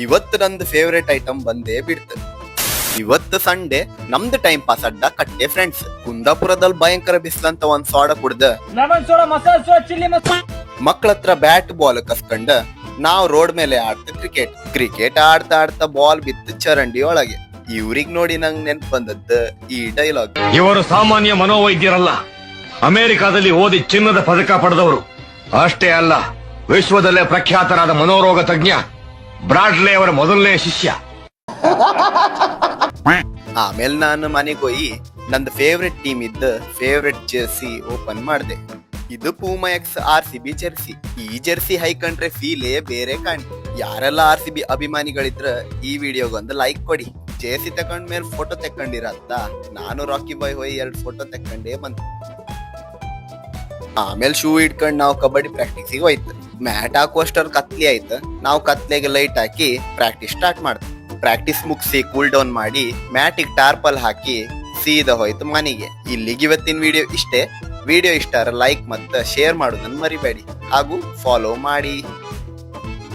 ಇವತ್ತು ನಂದು favourite item ಬಂದೇ ಬಿಡ್ತು. ಇವತ್ತು ಸಂಡೇ, ನಮ್ದು ಟೈಮ್ ಪಾಸ್ ಅಡ್ಡ ಕಟ್ಟೆ ಫ್ರೆಂಡ್ಸ್. ಕುಂದಾಪುರದಲ್ಲಿ ಭಯಂಕರ ಬಿಸ್ಲಂತ ಒಂದ್ ಸೋಡ ಕುಡ್ದ ಮಕ್ಳ ಹತ್ರ ಬ್ಯಾಟ್ ಬಾಲ್ ಕಸ್ಕೊಂಡ ನಾವ್ ರೋಡ್ ಮೇಲೆ ಆಡ್ತ ಕ್ರಿಕೆಟ್ ಆಡ್ತಾ ಆಡ್ತಾ ಬಾಲ್ ಬಿತ್ತು ಚರಂಡಿ ಒಳಗೆ. ಇವ್ರಿಗ್ ನೋಡಿ ನಂಗ್ ನೆನ್ಪು ಬಂದದ್ದು ಈ ಡೈಲಾಗ್. ಇವರು ಸಾಮಾನ್ಯ ಮನೋವೈದ್ಯರಲ್ಲ, ಅಮೆರಿಕಾದಲ್ಲಿ ಓದಿ ಚಿನ್ನದ ಪದಕ ಪಡೆದವರು. ಅಷ್ಟೇ ಅಲ್ಲ, ವಿಶ್ವದಲ್ಲೇ ಪ್ರಖ್ಯಾತರಾದ ಮನೋರೋಗ ತಜ್ಞ ಬ್ರಾಡ್ಲೆ ಅವರ ಮೊದಲನೇ ಶಿಷ್ಯ. ಆಮೇಲೆ ನಾನು ಮನೆಗೆ ಹೋಗಿ ನಂದು ಫೇವ್ರೆಟ್ ಟೀಮ್ ಇದ್ದ ಫೇವ್ರೆಟ್ ಜೆರ್ಸಿ ಓಪನ್ ಮಾಡಿದೆ. ಇದು ಪೂಮಾ ಎಕ್ಸ್ RCB ಜೆರ್ಸಿ. ಈ ಜೆರ್ಸಿ ಹೈಕಂಡ್ರೆ ಫೀಲೇ ಬೇರೆ ಕಾಣಿ. ಯಾರೆಲ್ಲ RCB ಅಭಿಮಾನಿಗಳಿದ್ರ ಈ ವಿಡಿಯೋಗೊಂದು ಲೈಕ್ ಕೊಡಿ. ಜೆರ್ಸಿ ತಕೊಂಡ್ ಮೇಲೆ ಫೋಟೋ ತೆಕ್ಕೊಂಡಿರತ್ತ ನಾನು ರಾಕಿ ಬಾಯ್ ಹೋಗಿ 2 ಫೋಟೋ ತೆಕ್ಕೊಂಡೇ ಬಂತು. ಆಮೇಲೆ ಶೂ ಇಟ್ಕೊಂಡ್ ನಾವು ಕಬಡ್ಡಿ ಪ್ರಾಕ್ಟೀಸಿಗೆ ಹೋಯ್ತು. ಮ್ಯಾಟ್ ಹಾಕುವಷ್ಟರ್ ಕತ್ಲಿ ಆಯ್ತು. ನಾವು ಕತ್ಲೆಗೆ ಲೈಟ್ ಹಾಕಿ ಪ್ರಾಕ್ಟೀಸ್ ಸ್ಟಾರ್ಟ್ ಮಾಡ್ತೀವಿ. ಪ್ರಾಕ್ಟೀಸ್ ಮುಗಿಸಿ ಕೂಲ್ ಡೌನ್ ಮಾಡಿ ಮ್ಯಾಟಿಗೆ ಟಾರ್ಪಲ್ ಹಾಕಿ ಸೀದಾ ಹೋಯ್ತು ಮನೆಗೆ. ಇಲ್ಲಿಗೆ ಇವತ್ತಿನ ವಿಡಿಯೋ ಇಷ್ಟೇ. ವಿಡಿಯೋ ಇಷ್ಟ ಲೈಕ್ ಮತ್ತು ಶೇರ್ ಮಾಡೋದನ್ನ ಮರಿಬೇಡಿ, ಹಾಗೂ ಫಾಲೋ ಮಾಡಿ.